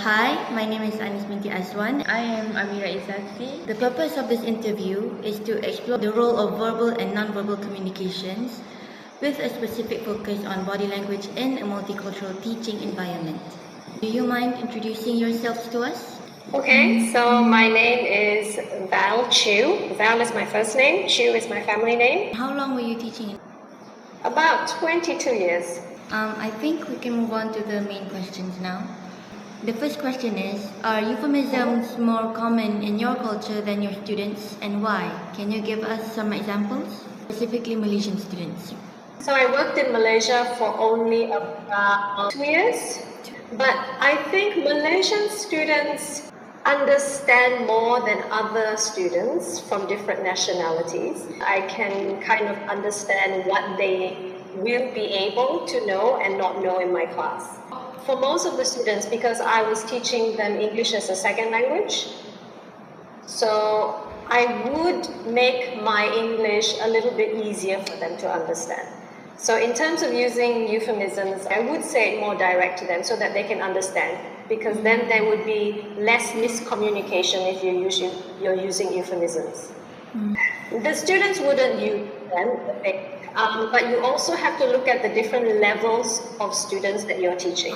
Hi, my name is Anis Binti Aswan. I am Amira Isafi. The purpose of this interview is to explore the role of verbal and non-verbal communications with a specific focus on body language in a multicultural teaching environment. Do you mind introducing yourselves to us? Okay, so my name is Val Chu. Val is my first name, Chu is my family name. How long were you teaching? About 22 years. I think we can move on to the main questions now. The first question is, are euphemisms more common in your culture than your students, and why? Can you give us some examples? Specifically Malaysian students. So I worked in Malaysia for only about 2 years, but I think Malaysian students understand more than other students from different nationalities. I can kind of understand what they will be able to know and not know in my class. For most of the students, because I was teaching them English as a second language, so I would make my English a little bit easier for them to understand. So in terms of using euphemisms, I would say it more direct to them so that they can understand, because then there would be less miscommunication if you're using euphemisms. The students wouldn't use them, but you also have to look at the different levels of students that you're teaching.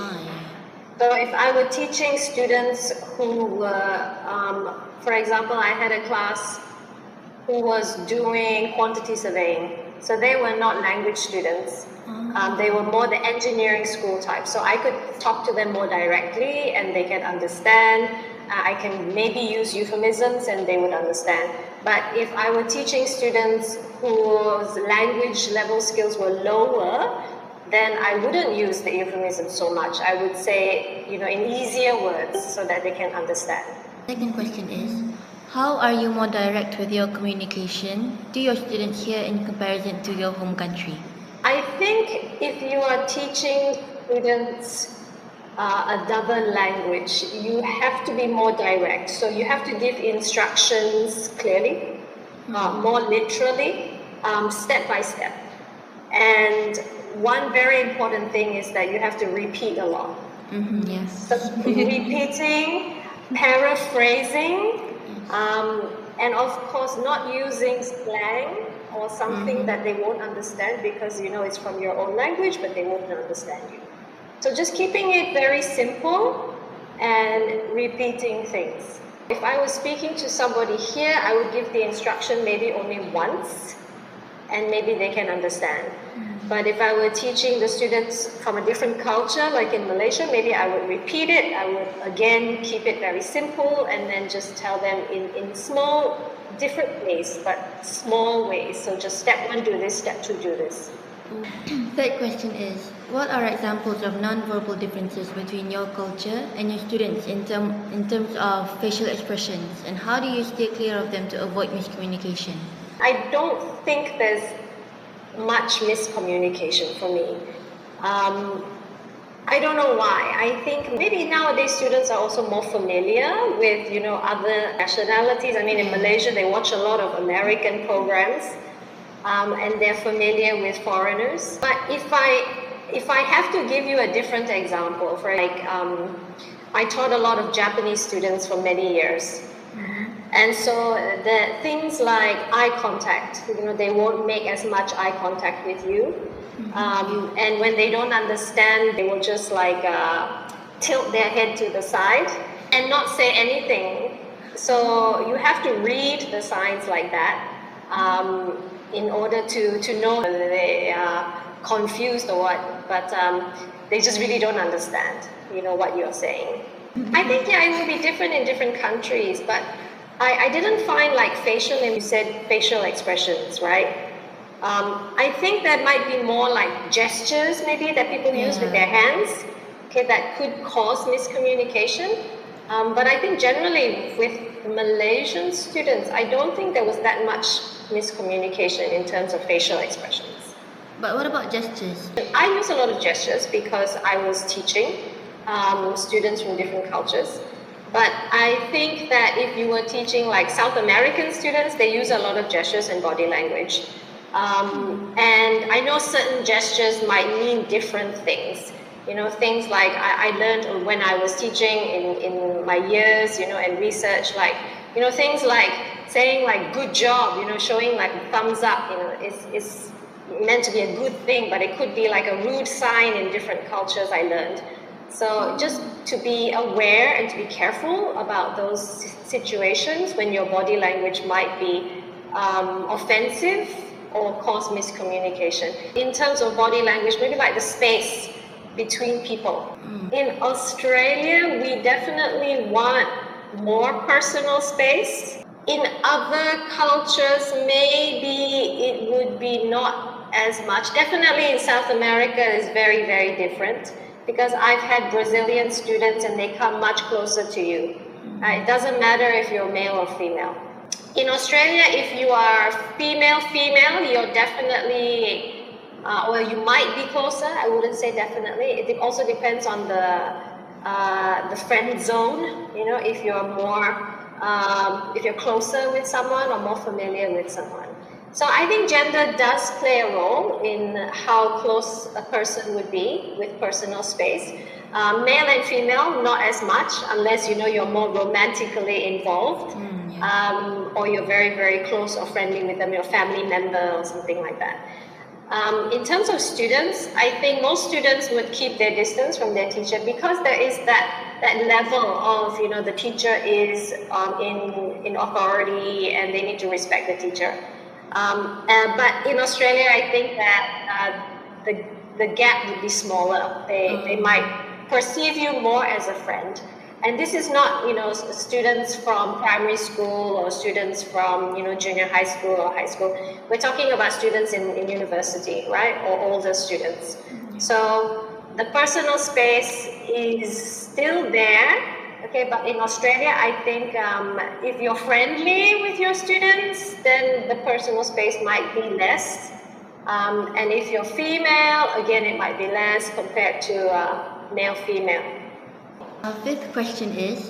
So if I were teaching students who were, for example, I had a class who was doing quantity surveying. So they were not language students. They were more the engineering school type. So I could talk to them more directly and they can understand. I can maybe use euphemisms and they would understand. But if I were teaching students whose language level skills were lower, then I wouldn't use the euphemisms so much. I would say, in easier words so that they can understand. Second question is, how are you more direct with your communication to your students here in comparison to your home country? I think if you are teaching students a double language, you have to be more direct. So you have to give instructions clearly, more literally, step by step. And one very important thing is that you have to repeat a lot. Yes. So repeating, paraphrasing, and of course not using slang or something that they won't understand because it's from your own language, but they won't understand you. So just keeping it very simple and repeating things. If I was speaking to somebody here, I would give the instruction maybe only once and maybe they can understand. But if I were teaching the students from a different culture, like in Malaysia, maybe I would repeat it. I would again keep it very simple and then just tell them in small, different ways, but small ways. So just step 1, do this, step 2, do this. Third question is, what are examples of non-verbal differences between your culture and your students in terms of facial expressions, and how do you stay clear of them to avoid miscommunication? I don't think there's much miscommunication for me. I don't know why. I think maybe nowadays students are also more familiar with other nationalities. I mean, in Malaysia they watch a lot of American programs, and they're familiar with foreigners. But if I have to give you a different example, for I taught a lot of Japanese students for many years. And so the things like eye contact, they won't make as much eye contact with you. And when they don't understand, they will just tilt their head to the side and not say anything. So you have to read the signs like that in order to know whether they are confused or what. But they just really don't understand, what you're saying. I think, it will be different in different countries, but I didn't find facial, and you said facial expressions, right? I think that might be more like gestures maybe that people use with their hands, that could cause miscommunication. But I think generally with Malaysian students, I don't think there was that much miscommunication in terms of facial expressions. But what about gestures? I use a lot of gestures because I was teaching students from different cultures. But I think that if you were teaching South American students, they use a lot of gestures and body language. And I know certain gestures might mean different things. Things like I learned when I was teaching in my years, and research, like, things like saying like good job, showing like thumbs up, is meant to be a good thing, but it could be like a rude sign in different cultures, I learned. So just to be aware and to be careful about those situations when your body language might be offensive or cause miscommunication. In terms of body language, maybe like the space between people. In Australia, we definitely want more personal space. In other cultures, maybe it would be not as much. Definitely in South America is very, very different, because I've had Brazilian students and they come much closer to you. It doesn't matter if you're male or female. In Australia, if you are female, you're definitely, well, you might be closer. I wouldn't say definitely. It also depends on the friend zone. If you're more, if you're closer with someone or more familiar with someone. So I think gender does play a role in how close a person would be with personal space. Male and female, not as much, unless you're more romantically involved, or you're very, very close or friendly with them, your family member or something like that. In terms of students, I think most students would keep their distance from their teacher, because there is that level of, the teacher is in authority and they need to respect the teacher. But in Australia, I think that the gap would be smaller. They might perceive you more as a friend. And this is not, students from primary school or students from, junior high school or high school. We're talking about students in university, right? Or older students. So the personal space is still there. Okay, but in Australia, I think if you're friendly with your students, then the personal space might be less. And if you're female, again, it might be less compared to male-female. Our fifth question is,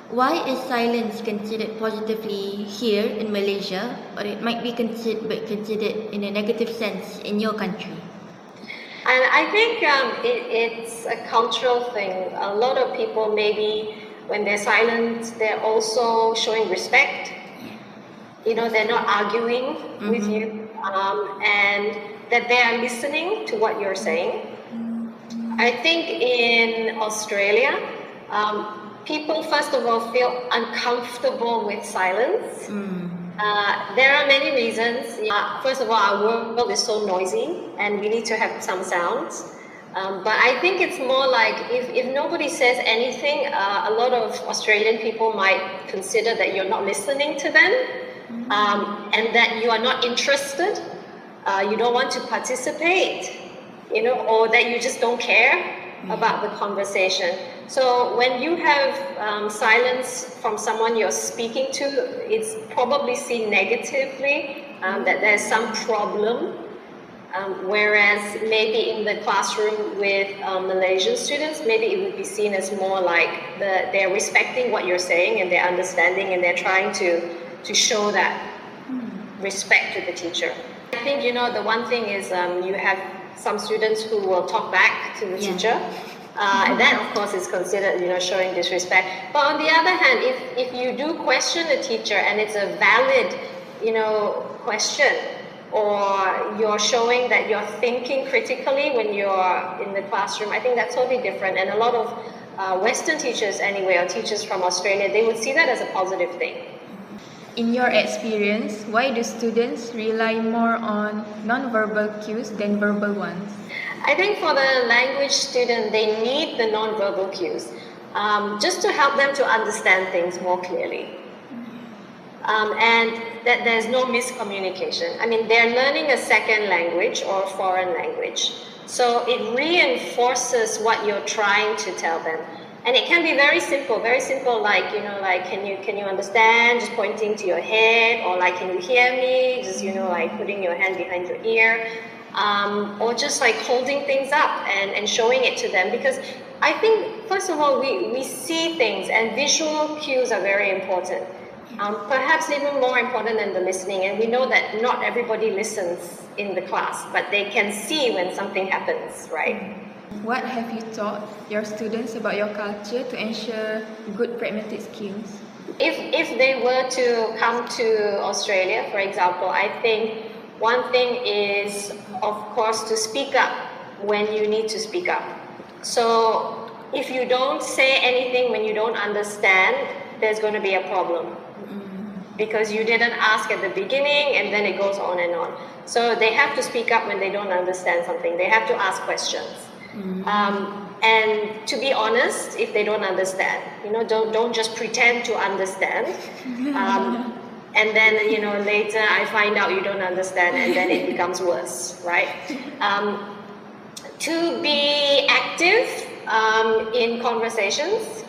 why is silence considered positively here in Malaysia, or it might be considered in a negative sense in your country? And I think it's a cultural thing. A lot of people, maybe when they're silent, they're also showing respect. They're not arguing with you, and that they are listening to what you're saying. I think in Australia, people, first of all, feel uncomfortable with silence. There are many reasons. First of all, our world is so noisy and we need to have some sounds. But I think it's more like if nobody says anything, a lot of Australian people might consider that you're not listening to them, and that you are not interested, you don't want to participate, or that you just don't care about the conversation. So when you have silence from someone you're speaking to, it's probably seen negatively, that there's some problem. Whereas maybe in the classroom with Malaysian students, maybe it would be seen as more like they're respecting what you're saying and they're understanding and they're trying to show that respect to the teacher. I think, the one thing is you have some students who will talk back to the teacher. And that, of course, is considered, showing disrespect. But on the other hand, if you do question a teacher and it's a valid, question, or you're showing that you're thinking critically when you're in the classroom, I think that's totally different. And a lot of Western teachers anyway, or teachers from Australia, they would see that as a positive thing. In your experience, why do students rely more on non-verbal cues than verbal ones? I think for the language student, they need the non-verbal cues just to help them to understand things more clearly. And that there's no miscommunication. I mean, they're learning a second language or a foreign language. So it reinforces what you're trying to tell them. And it can be very simple, like, like, can you understand, just pointing to your head, or like, can you hear me, just, like putting your hand behind your ear, or just like holding things up and showing it to them. Because I think, first of all, we see things, and visual cues are very important. Perhaps even more important than the listening. And we know that not everybody listens in the class, but they can see when something happens, right? What have you taught your students about your culture to ensure good pragmatic skills? If they were to come to Australia, for example, I think one thing is, of course, to speak up when you need to speak up. So if you don't say anything when you don't understand, there's going to be a problem. Because you didn't ask at the beginning, and then it goes on and on. So they have to speak up when they don't understand something. They have to ask questions. And to be honest, if they don't understand, don't just pretend to understand. And then, later I find out you don't understand, and then it becomes worse, right? To be active in conversations.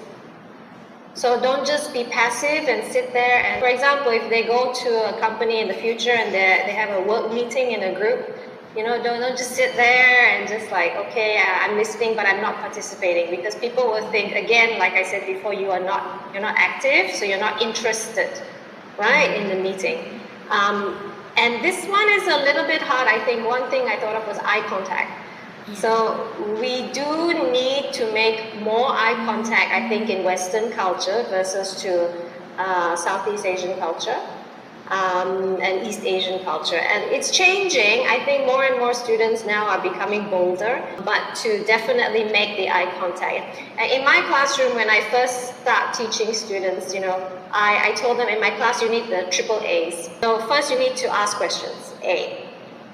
So don't just be passive and sit there. And for example, if they go to a company in the future and they have a work meeting in a group, don't just sit there and just like, okay, I'm listening, but I'm not participating, because people will think, again, like I said before, you're not active, so you're not interested, right, in the meeting. And this one is a little bit hard. I think one thing I thought of was eye contact. So we do need to make more eye contact, I think, in Western culture versus to Southeast Asian culture. And East Asian culture, and it's changing. I think more and more students now are becoming bolder, but to definitely make the eye contact. In my classroom, when I first start teaching students, I told them in my class, you need the triple A's. So first you need to ask questions, A.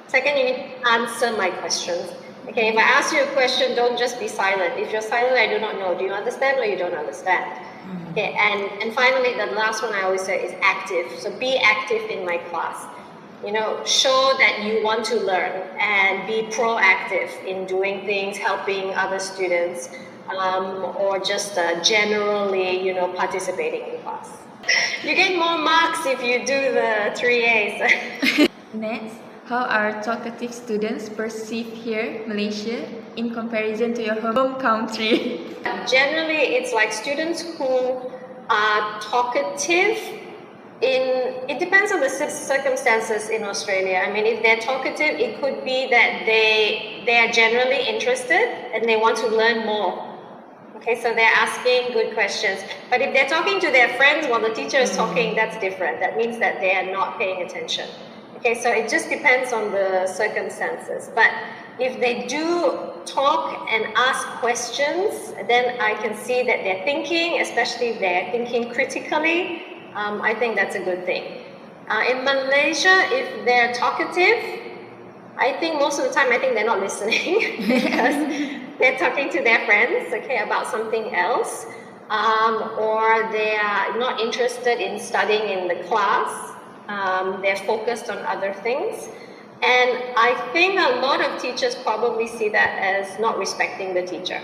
Second, you need to answer my questions. Okay, if I ask you a question, don't just be silent. If you're silent, I do not know. Do you understand or you don't understand? Okay, and finally, the last one I always say is active. So be active in my class. Show that you want to learn and be proactive in doing things, helping other students, or just generally, participating in class. You get more marks if you do the 3 A's. Next, how are talkative students perceived here, Malaysia, in comparison to your home country? Generally, it's like students who are talkative. It depends on the circumstances in Australia. I mean, if they're talkative, it could be that they are generally interested and they want to learn more. Okay, so they're asking good questions. But if they're talking to their friends while the teacher is talking, that's different. That means that they are not paying attention. Okay, so it just depends on the circumstances. But if they do talk and ask questions, then I can see that they're thinking, especially if they're thinking critically. I think that's a good thing. In Malaysia, if they're talkative, I think most of the time, I think they're not listening because they're talking to their friends, okay, about something else, or they are not interested in studying in the class. They're focused on other things. And I think a lot of teachers probably see that as not respecting the teacher.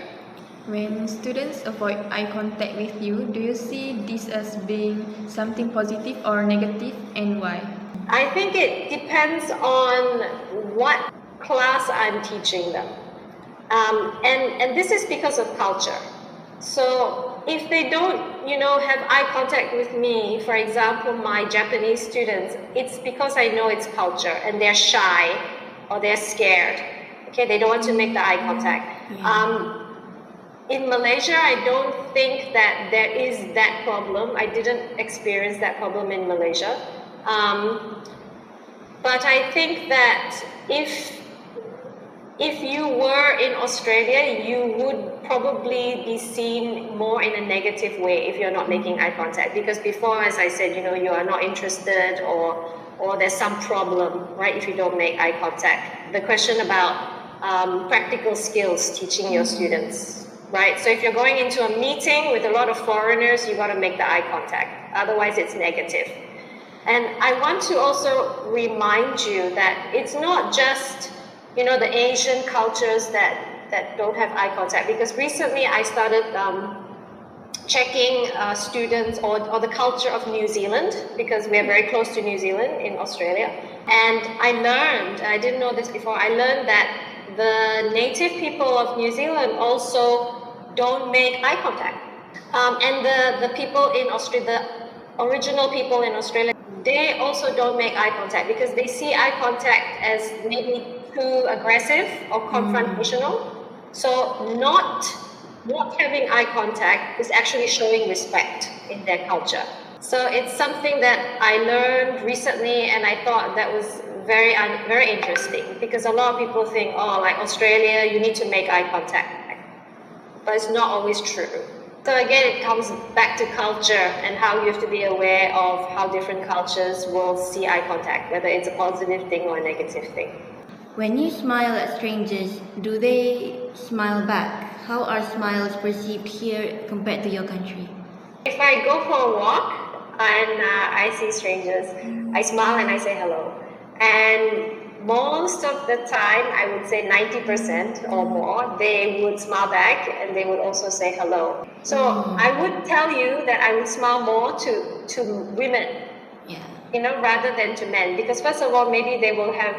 When students avoid eye contact with you, do you see this as being something positive or negative, and why? I think it depends on what class I'm teaching them. And this is because of culture. So if they don't, have eye contact with me, for example, my Japanese students, it's because I know it's culture and they're shy or they're scared. Okay, they don't want to make the eye contact. In Malaysia, I don't think that there is that problem. I didn't experience that problem in Malaysia. But I think that if you were in Australia, you would probably be seen more in a negative way if you're not making eye contact. Because before, as I said, you are not interested or there's some problem, right, if you don't make eye contact. The question about practical skills teaching your students, right? So if you're going into a meeting with a lot of foreigners, you got to make the eye contact. Otherwise, it's negative. And I want to also remind you that it's not just the Asian cultures that don't have eye contact, because recently I started checking students or the culture of New Zealand, because we are very close to New Zealand in Australia. And I learned, I didn't know this before, I learned that the native people of New Zealand also don't make eye contact. And the people in Australia, the original people in Australia, they also don't make eye contact because they see eye contact as maybe too aggressive or confrontational. So not having eye contact is actually showing respect in their culture. So it's something that I learned recently, and I thought that was very interesting, because a lot of people think, oh, like Australia, you need to make eye contact, but it's not always true. So again, it comes back to culture and how you have to be aware of how different cultures will see eye contact, whether it's a positive thing or a negative thing. When you smile at strangers, do they smile back? How are smiles perceived here compared to your country? If I go for a walk and I see strangers, I smile and I say hello. And most of the time, I would say 90% or more, they would smile back and they would also say hello. So I would tell you that I would smile more to women, rather than to men, because first of all, maybe they will have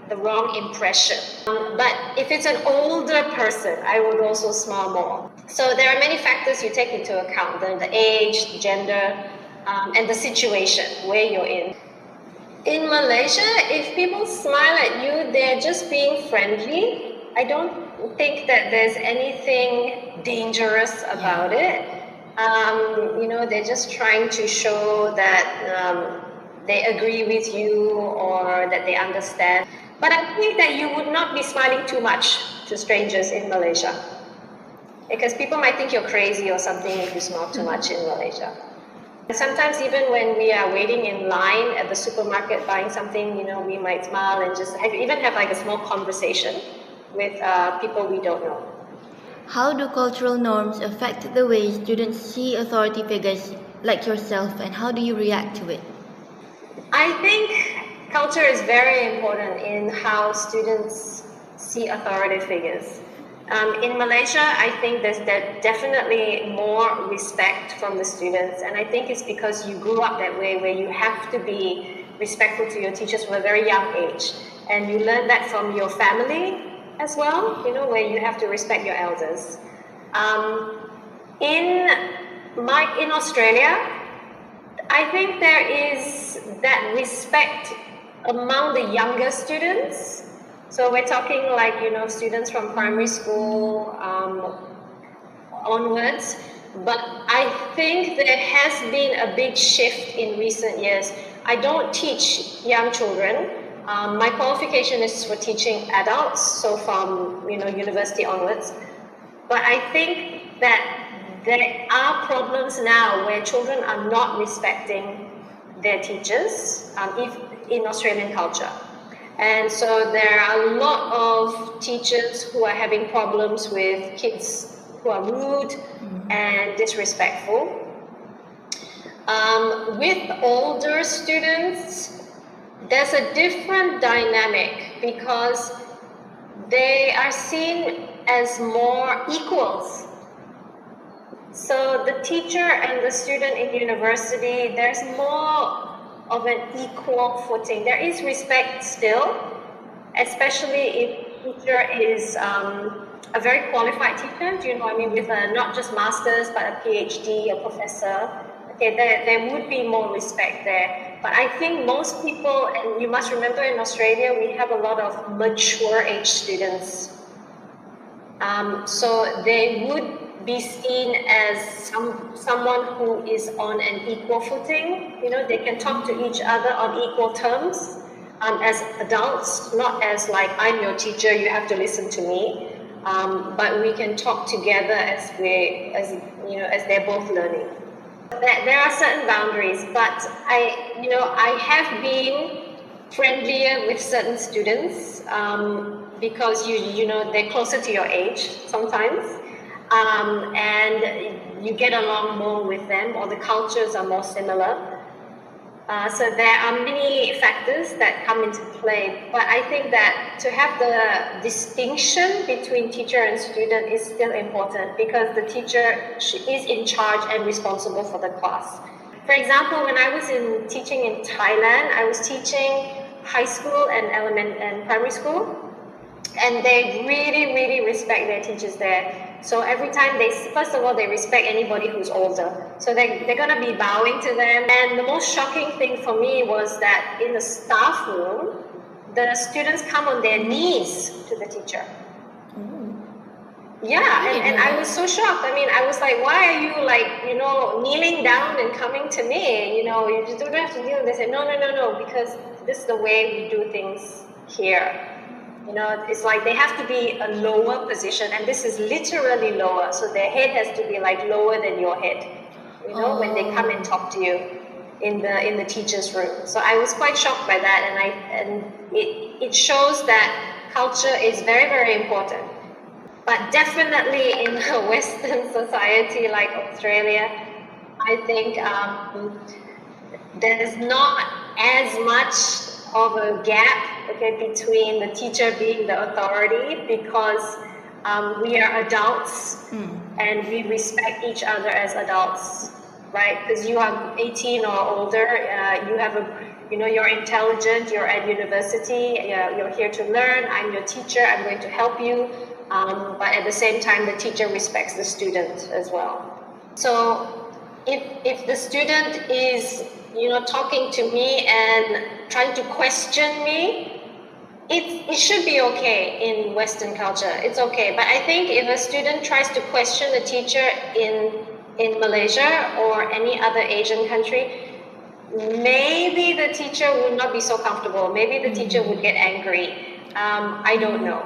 the wrong impression. But if it's an older person, I would also smile more. So there are many factors you take into account: the age, the gender, and the situation where you're in. In Malaysia, if people smile at you, they're just being friendly. I don't think that there's anything dangerous about it. They're just trying to show that they agree with you or that they understand. But I think that you would not be smiling too much to strangers in Malaysia, because people might think you're crazy or something if you smile too much in Malaysia. Sometimes even when we are waiting in line at the supermarket buying something, we might smile and just have like a small conversation with people we don't know. How do cultural norms affect the way students see authority figures like yourself, and how do you react to it? I think culture is very important in how students see authority figures. In Malaysia, I think there's definitely more respect from the students, and I think it's because you grew up that way, where you have to be respectful to your teachers from a very young age, and you learn that from your family as well, where you have to respect your elders. In Australia, I think there is that respect among the younger students. So we're talking like, students from primary school onwards. But I think there has been a big shift in recent years. I don't teach young children. My qualification is for teaching adults, so from, university onwards. But I think that there are problems now where children are not respecting their teachers in Australian culture. And so there are a lot of teachers who are having problems with kids who are rude and disrespectful. With older students, there's a different dynamic because they are seen as more equals. So the teacher and the student in university, there's more of an equal footing. There is respect still, especially if the teacher is a very qualified teacher, do you know what I mean, with not just masters, but a PhD, a professor. Okay, there would be more respect there. But I think most people, and you must remember in Australia, we have a lot of mature age students. So they would be seen as someone who is on an equal footing. They can talk to each other on equal terms as adults, not as like, I'm your teacher, you have to listen to me. But we can talk together as they're both learning. There are certain boundaries, but I have been friendlier with certain students because they're closer to your age sometimes. And you get along more with them, or the cultures are more similar. So there are many factors that come into play, but I think that to have the distinction between teacher and student is still important, because the teacher is in charge and responsible for the class. For example, when I was teaching in Thailand, I was teaching high school and primary school, and they really, really respect their teachers there. So every time first of all, they respect anybody who's older. So they're going to be bowing to them. And the most shocking thing for me was that in the staff room, the students come on their knees to the teacher. Yeah, didn't and know I that. was so shocked. I mean, I was like, why are you like, kneeling down and coming to me? You just don't have to kneel. They said, no, because this is the way we do things here. It's like they have to be a lower position, and this is literally lower. So their head has to be like lower than your head, when they come and talk to you in the teacher's room. So I was quite shocked by that, and it shows that culture is very, very important. But definitely in a Western society like Australia, I think there's not as much of a gap, between the teacher being the authority, because we are adults and we respect each other as adults, right? Because you are 18 or older, you have you're intelligent, you're at university, you're here to learn, I'm your teacher, I'm going to help you. But at the same time, the teacher respects the student as well. So if the student is, talking to me and trying to question me, it should be okay in Western culture. It's okay. But I think if a student tries to question a teacher in Malaysia or any other Asian country, maybe the teacher would not be so comfortable. Maybe the teacher would get angry. I don't know.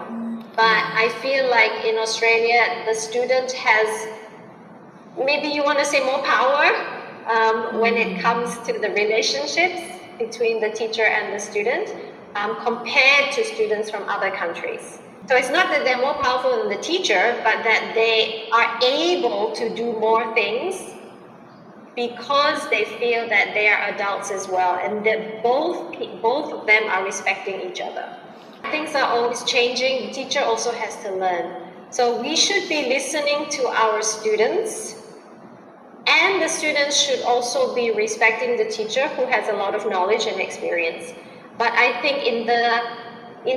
But I feel like in Australia, the student has, maybe you want to say, more power when it comes to the relationships between the teacher and the student compared to students from other countries. So it's not that they're more powerful than the teacher, but that they are able to do more things because they feel that they are adults as well, and that both of them are respecting each other. Things are always changing. The teacher also has to learn. So we should be listening to our students, and the students should also be respecting the teacher who has a lot of knowledge and experience. But I think in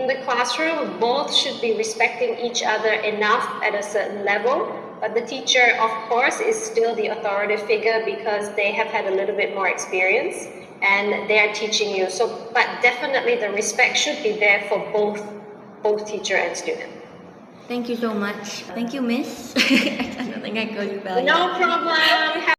the classroom, both should be respecting each other enough at a certain level. But the teacher, of course, is still the authoritative figure because they have had a little bit more experience and they are teaching you. So, but definitely the respect should be there for both teacher and student. Thank you so much. Thank you, Miss. I don't think I call you Val No yet. problem.